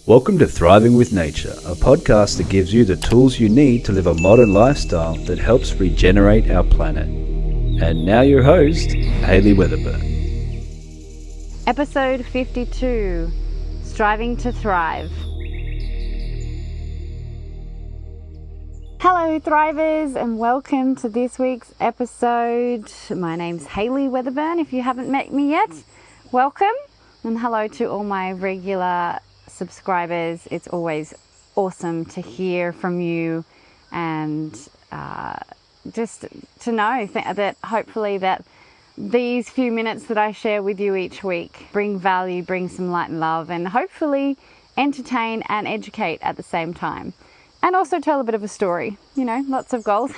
Welcome to Thriving with Nature, a podcast that gives you the tools you need to live a modern lifestyle that helps regenerate our planet. And now your host, Hayley Weatherburn. Episode 52, Striving to Thrive. Hello Thrivers and welcome to this week's episode. My name's Hayley Weatherburn. If you haven't met me yet, welcome. And hello to all my regular subscribers. It's always awesome to hear from you and just to know that hopefully that these few minutes that I share with you each week bring value, bring some light and love, and hopefully entertain and educate at the same time. And also tell a bit of a story, lots of goals.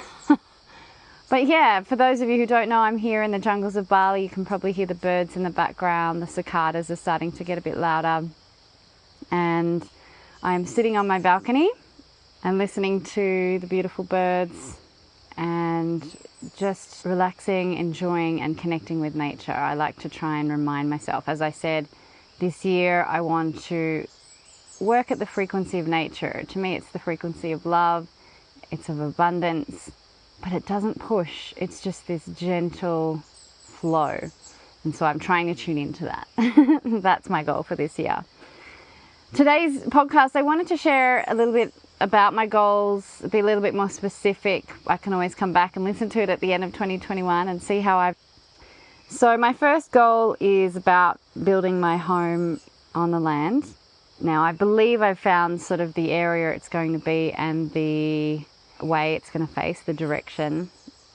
But yeah, for those of you who don't know, I'm here in the jungles of Bali. You can probably hear the birds in the background. The cicadas are starting to get a bit louder. And I'm sitting on my balcony and listening to the beautiful birds and just relaxing, enjoying and connecting with nature. I like to try and remind myself, as I said, this year I want to work at the frequency of nature. To me, it's the frequency of love, it's of abundance, but it doesn't push. It's just this gentle flow. And so I'm trying to tune into that. That's my goal for this year. Today's podcast, I wanted to share a little bit about my goals, be a little bit more specific. I can always come back and listen to it at the end of 2021 and see how So my first goal is about building my home on the land. Now, I believe I've found sort of the area it's going to be and the way it's going to face, the direction.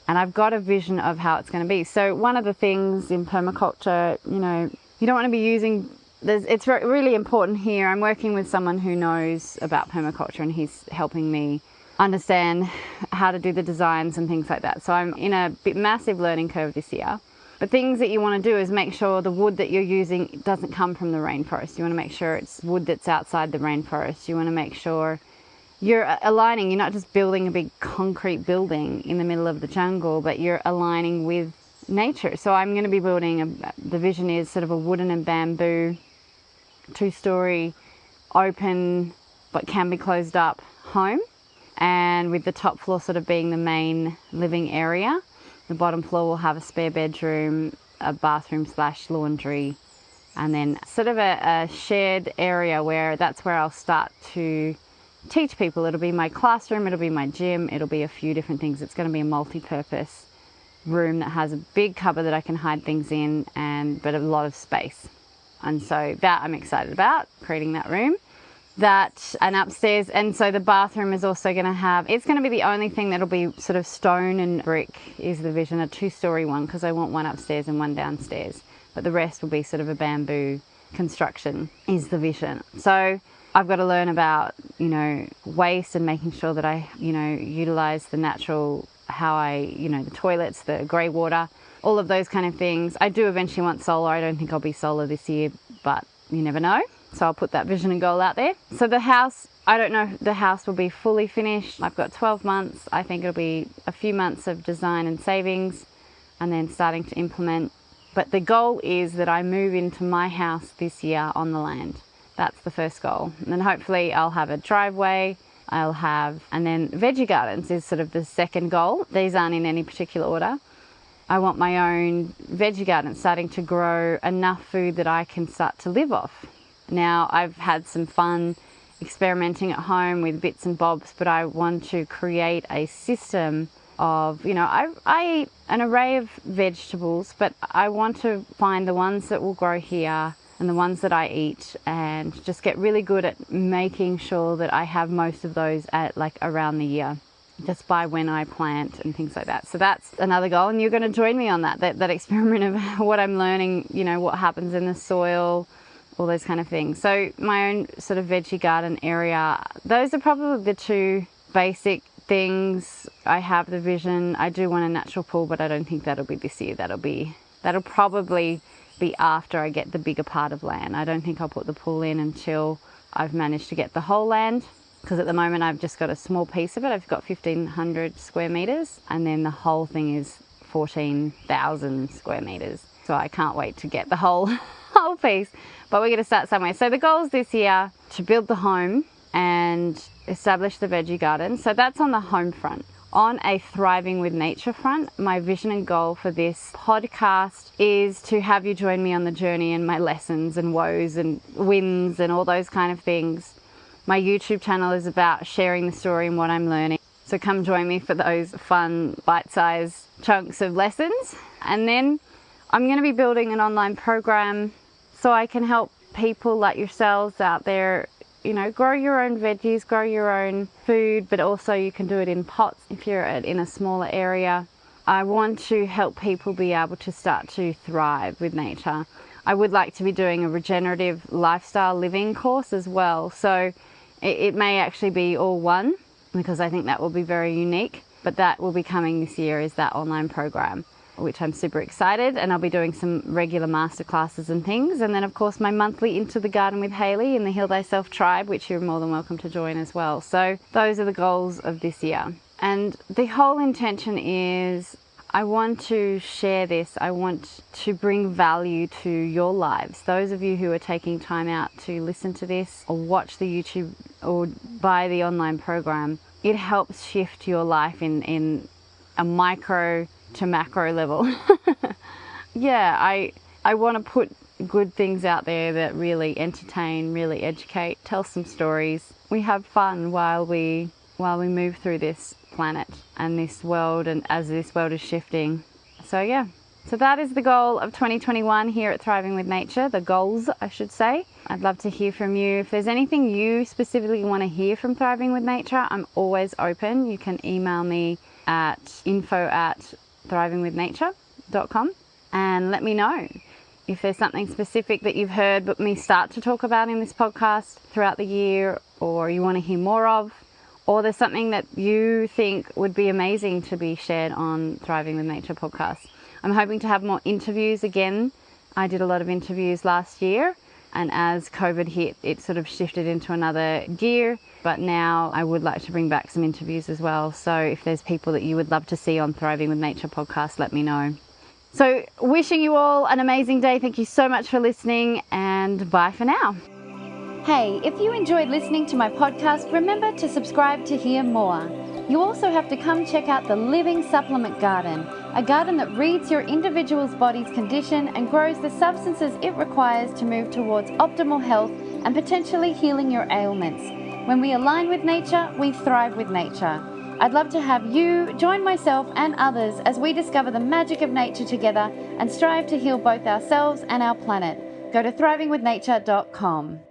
And I've got a vision of how it's going to be. So one of the things in permaculture, you don't want to be using... It's really important here. I'm working with someone who knows about permaculture and he's helping me understand how to do the designs and things like that. So I'm in a massive learning curve this year. But things that you want to do is make sure the wood that you're using doesn't come from the rainforest. You want to make sure it's wood that's outside the rainforest. You want to make sure you're aligning. You're not just building a big concrete building in the middle of the jungle, but you're aligning with nature. So I'm going to be building, the vision is sort of a wooden and bamboo 2-story open but can be closed up home, and with the top floor sort of being the main living area. The bottom floor will have a spare bedroom, a bathroom / laundry, and then sort of a shared area where that's where I'll start to teach people. It'll be my classroom, it'll be my gym, it'll be a few different things. It's going to be a multi-purpose room that has a big cupboard that I can hide things in, but a lot of space. And so that I'm excited about, creating that room. And upstairs, and so the bathroom is also going to have, it's going to be the only thing that'll be sort of stone and brick is the vision, a 2-story one, because I want one upstairs and one downstairs. But the rest will be sort of a bamboo construction is the vision. So I've got to learn about, waste and making sure that I, utilize the natural, the toilets, the grey water, all of those kind of things. I do eventually want solar. I don't think I'll be solar this year, but you never know. So I'll put that vision and goal out there. So the house, I don't know if the house will be fully finished. I've got 12 months. I think it'll be a few months of design and savings and then starting to implement. But the goal is that I move into my house this year on the land. That's the first goal. And then hopefully I'll have a driveway. And then veggie gardens is sort of the second goal. These aren't in any particular order. I want my own veggie garden starting to grow enough food that I can start to live off. Now, I've had some fun experimenting at home with bits and bobs, but I want to create a system of, I eat an array of vegetables, but I want to find the ones that will grow here and the ones that I eat and just get really good at making sure that I have most of those at around the year, just by when I plant and things like that. So that's another goal, and you're going to join me on that experiment of what I'm learning, what happens in the soil, all those kind of things. So my own sort of veggie garden area, those are probably the two basic things. I have the vision. I do want a natural pool, but I don't think that'll be this year. That'll probably be after I get the bigger part of land. I don't think I'll put the pool in until I've managed to get the whole land, because at the moment I've just got a small piece of it. I've got 1,500 square meters, and then the whole thing is 14,000 square meters. So I can't wait to get the whole whole piece. But we're going to start somewhere. So the goals this year, to build the home and establish the veggie garden. So that's on the home front. On a Thriving with Nature front, my vision and goal for this podcast is to have you join me on the journey and my lessons and woes and wins and all those kind of things. My YouTube channel is about sharing the story and what I'm learning. So come join me for those fun bite-sized chunks of lessons. And then I'm going to be building an online program so I can help people like yourselves out there, you know, grow your own veggies, grow your own food, but also you can do it in pots if you're in a smaller area. I want to help people be able to start to thrive with nature. I would like to be doing a regenerative lifestyle living course as well. So it may actually be all one, because I think that will be very unique, but that will be coming this year, is that online program, which I'm super excited, and I'll be doing some regular masterclasses and things. And then of course my monthly Into the Garden with Hayley in the Heal Thyself tribe, which you're more than welcome to join as well. So those are the goals of this year. And the whole intention is I want to share this. I want to bring value to your lives. Those of you who are taking time out to listen to this or watch the YouTube or buy the online program, it helps shift your life in a micro to macro level. Yeah, I want to put good things out there that really entertain, really educate, tell some stories. We have fun while we move through this planet and this world, and as this world is shifting. So yeah, so that is the goal of 2021 here at Thriving with Nature, the goals I should say. I'd love to hear from you. If there's anything you specifically want to hear from Thriving with Nature, I'm always open. You can email me at info@thrivingwithnature.com and let me know if there's something specific that you've heard but me start to talk about in this podcast throughout the year, or you want to hear more of, or there's something that you think would be amazing to be shared on Thriving with Nature podcast. I'm hoping to have more interviews again. I did a lot of interviews last year, and as COVID hit, it sort of shifted into another gear. But now I would like to bring back some interviews as well. So if there's people that you would love to see on Thriving with Nature podcast, let me know. So wishing you all an amazing day. Thank you so much for listening, and bye for now. Hey, if you enjoyed listening to my podcast, remember to subscribe to hear more. You also have to come check out the Living Supplement Garden, a garden that reads your individual's body's condition and grows the substances it requires to move towards optimal health and potentially healing your ailments. When we align with nature, we thrive with nature. I'd love to have you join myself and others as we discover the magic of nature together and strive to heal both ourselves and our planet. Go to thrivingwithnature.com.